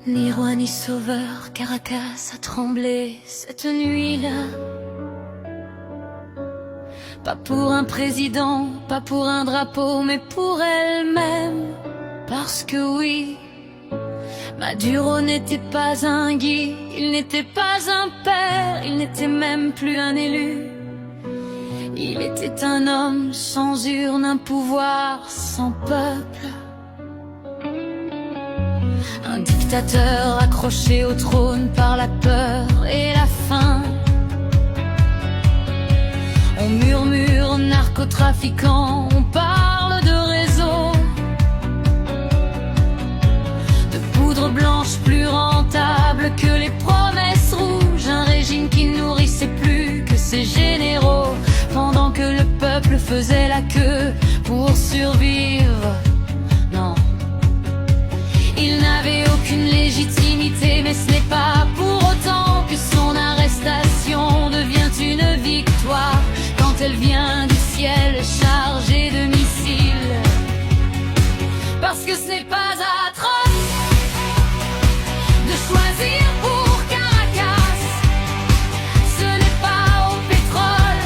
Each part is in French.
Ni roi ni sauveur, Caracas a tremblé cette nuit-là. Pas pour un président, pas pour un drapeau, mais pour elle-même. Parce que oui, Maduro n'était pas un guide, il n'était pas un père, il n'était même plus un élu. Il était un homme sans urne, un pouvoir sans peuple. Un dictateur accroché au trône par la peur et la faim. On murmure narcotrafiquant, on parle de réseau, de poudre blanche plus rentable que les promesses rouges. Un régime qui nourrissait plus que ses généraux, pendant que le peuple faisait la queue pour survivre. Non, il n'avait aucune légitimité, mais ce n'est pas pour autant que son arrestation devient une victoire quand elle vient du ciel chargée de missiles. Parce que ce n'est pas atroce de choisir pour Caracas, ce n'est pas au pétrole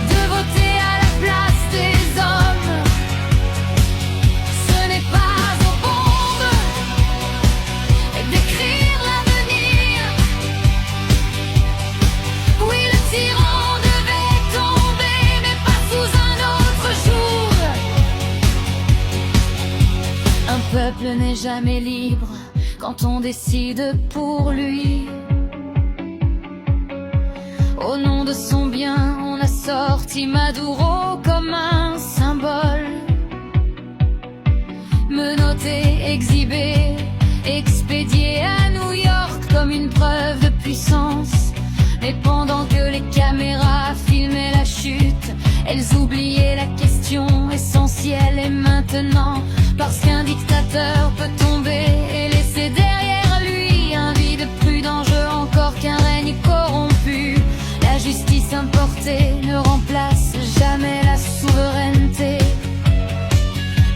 de voter à la place des hommes, ce n'est pas aux bombes d'écrire l'avenir. Oui, le tyran devait tomber, mais pas sous un autre jour. Un peuple n'est jamais libre quand on décide pour lui. Au nom de son bien, on a sorti Maduro comme un symbole. Menotté, exhibé, expédié à New York comme une preuve de puissance. Mais pendant que les caméras filmaient la chute, elles oubliaient la question essentielle. Et maintenant, parce qu'un dictateur peut tomber et laisser derrière lui un vide plus dangereux encore qu'un règne corrompu, la justice importée ne remplace jamais la souveraineté.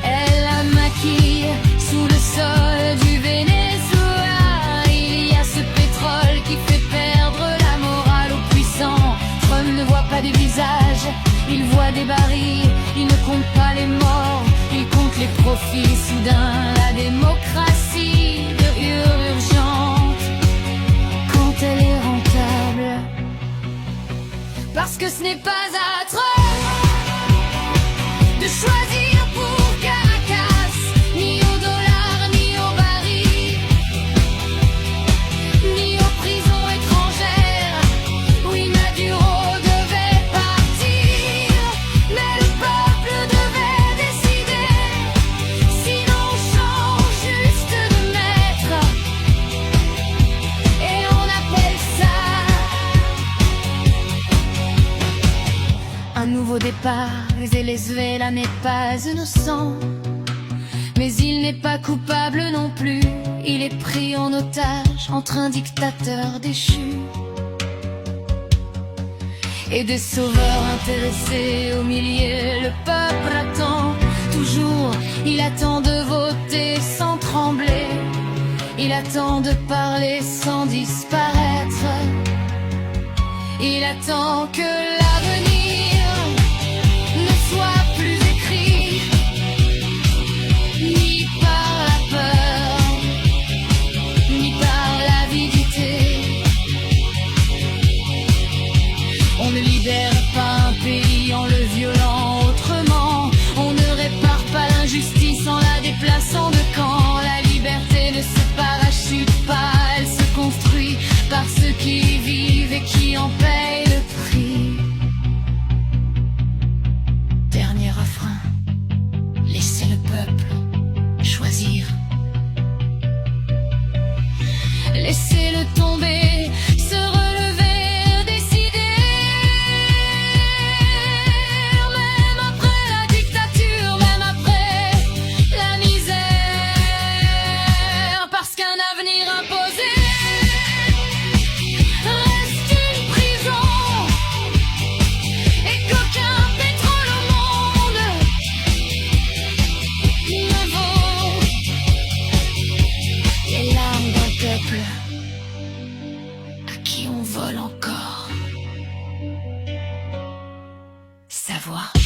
Elle la maquille sous le sol du Venezuela. Il y a ce pétrole qui fait perdre la morale aux puissants. Trump ne voit pas des visages, il voit des barils. Il ne compte pas les morts, il compte les profits. Soudain, la démocratie devient urgente quand elle est rentable. Parce que ce n'est pas atroce de choisir pour Caracas, ni au dollar, ni au baril, ni aux prisons étrangères. Oui, Maduro devait partir, mais le peuple devait décider. Sinon on change juste de maître, et on appelle ça un nouveau départ. Venezuela n'est pas innocent, mais il n'est pas coupable non plus. Il est pris en otage entre un dictateur déchu et des sauveurs intéressés au milieu. Le peuple attend toujours, il attend de voter sans trembler, il attend de parler sans disparaître, il attend que l'avenir ne soit plus écrit ni par la peur, ni par l'avidité. On ne libère pas un pays en le violant autrement. On ne répare pas l'injustice en la déplaçant de camp. La liberté ne se parachute pas, elle se construit par ceux qui y vivent et qui en payent le prix. Dernier refrain, laissez le peuple choisir. Laissez-le tomber, se relever, décider. Même après la dictature, même après la misère. Parce qu'un avenir imposé reste une prison, et qu'aucun pétrole au monde savoir.